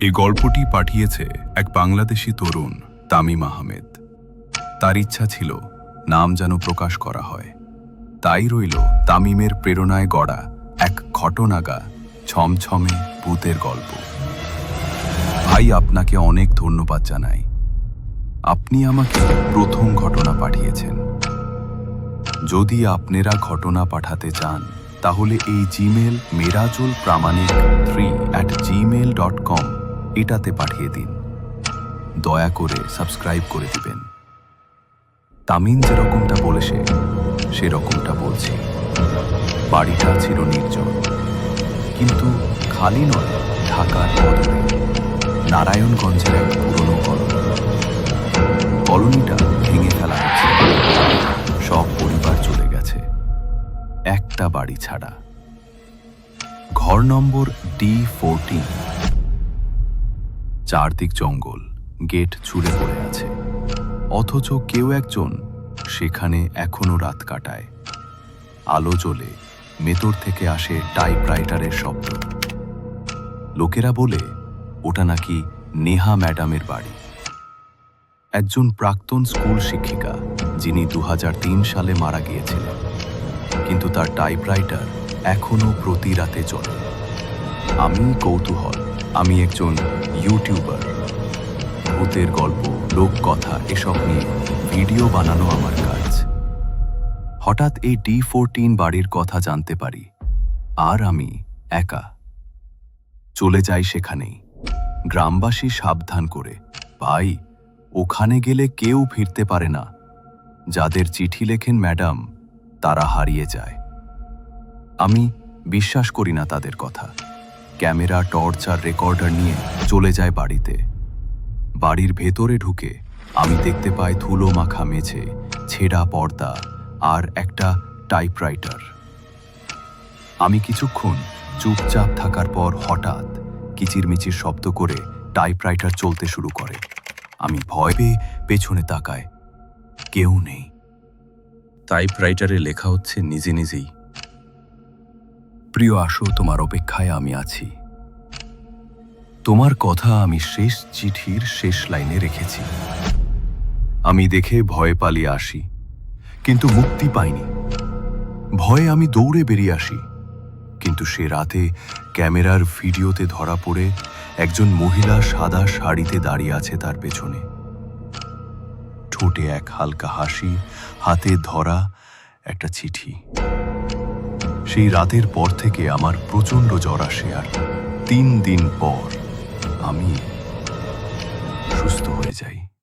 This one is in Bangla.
এই গল্পটি পাঠিয়েছে এক বাংলাদেশি তরুণ তামিম আহমেদ। তার ইচ্ছা ছিল নাম যেন প্রকাশ করা হয়, তাই রইল তামিমের প্রেরণায় গড়া এক ঘটনাগা ছমছমে ভূতের গল্প। ভাই, আপনাকে অনেক ধন্যবাদ জানাই। আপনি আমাকে প্রথম ঘটনা পাঠিয়েছেন। যদি আপনারা ঘটনা পাঠাতে চান তাহলে এই জিমেল merazulpramanik3@gmail.com এটাতে পাঠিয়ে দিন। দয়া করে সাবস্ক্রাইব করে দিবেন। তামিম যেরকমটা বলেছে সেরকমটা বলছি। বাড়িটা ছিল নির্জন, কিন্তু খালি নয়, ঢাকার বদলে নারায়ণগঞ্জের এক পুরনো কলোনি। কলোনিটা ভেঙে ফেলা হচ্ছে, সব পরিবার চলে গেছে, একটা বাড়ি ছাড়া। ঘর নম্বর D14। চারদিক জঙ্গল, গেট ছুঁড়ে পড়ে আছে, অথচ কেউ একজন সেখানে এখনো রাত কাটায়। আলো জ্বলে, ভেতর থেকে আসে টাইপরাইটারের শব্দ। লোকেরা বলে ওটা নাকি নেহা ম্যাডামের বাড়ি, একজন প্রাক্তন স্কুল শিক্ষিকা যিনি 2003 সালে মারা গিয়েছিলেন, কিন্তু তার টাইপরাইটার এখনো প্রতি রাতে চলে। আমি কৌতূহল, আমি একজন ইউটিউবার, ভূতের গল্প, লোককথা এসব নিয়ে ভিডিও বানানো আমার কাজ। হঠাৎ এই D14 বাড়ির কথা জানতে পারি, আর আমি একা চলে যাই সেখানেই। গ্রামবাসী সাবধান করে, ভাই, ওখানে গেলে কেউ ফিরতে পারে না। যাদের চিঠি লেখেন ম্যাডাম, তারা হারিয়ে যায়। আমি বিশ্বাস করি না তাদের কথা। ক্যামেরা, টর্চ আর রেকর্ডার নিয়ে চলে যায় বাড়িতে। বাড়ির ভেতরে ঢুকে আমি দেখতে পাই ধুলো মাখা মেঝে, ছেঁড়া পর্দা আর একটা টাইপরাইটার। আমি কিছুক্ষণ চুপচাপ থাকার পর হঠাৎ কিচিরমিচির শব্দ করে টাইপরাইটার চলতে শুরু করে। আমি ভয় পেয়ে পেছনে তাকাই, কেউ নেই। টাইপরাইটারে লেখা হচ্ছে নিজে নিজেই, প্রিয় আশু, তোমার অপেক্ষায় আমি আছি। তোমার কথা আমি শেষ চিঠির শেষ লাইনে রেখেছি। আমি দেখে ভয় পালিয়ে আসি, কিন্তু মুক্তি পাইনি। ভয়ে আমি দৌড়ে বেরিয়ে আসি, কিন্তু সে রাতে ক্যামেরার ভিডিওতে ধরা পড়ে একজন মহিলা সাদা শাড়িতে দাঁড়িয়ে আছে তার পেছনে। ঠোঁটে এক হালকা হাসি, হাতে ধরা একটা চিঠি। সেই রাতের পর থেকে আমার প্রচণ্ড জ্বর আসে, আর 3 দিন পর আমি সুস্থ হয়ে যাই।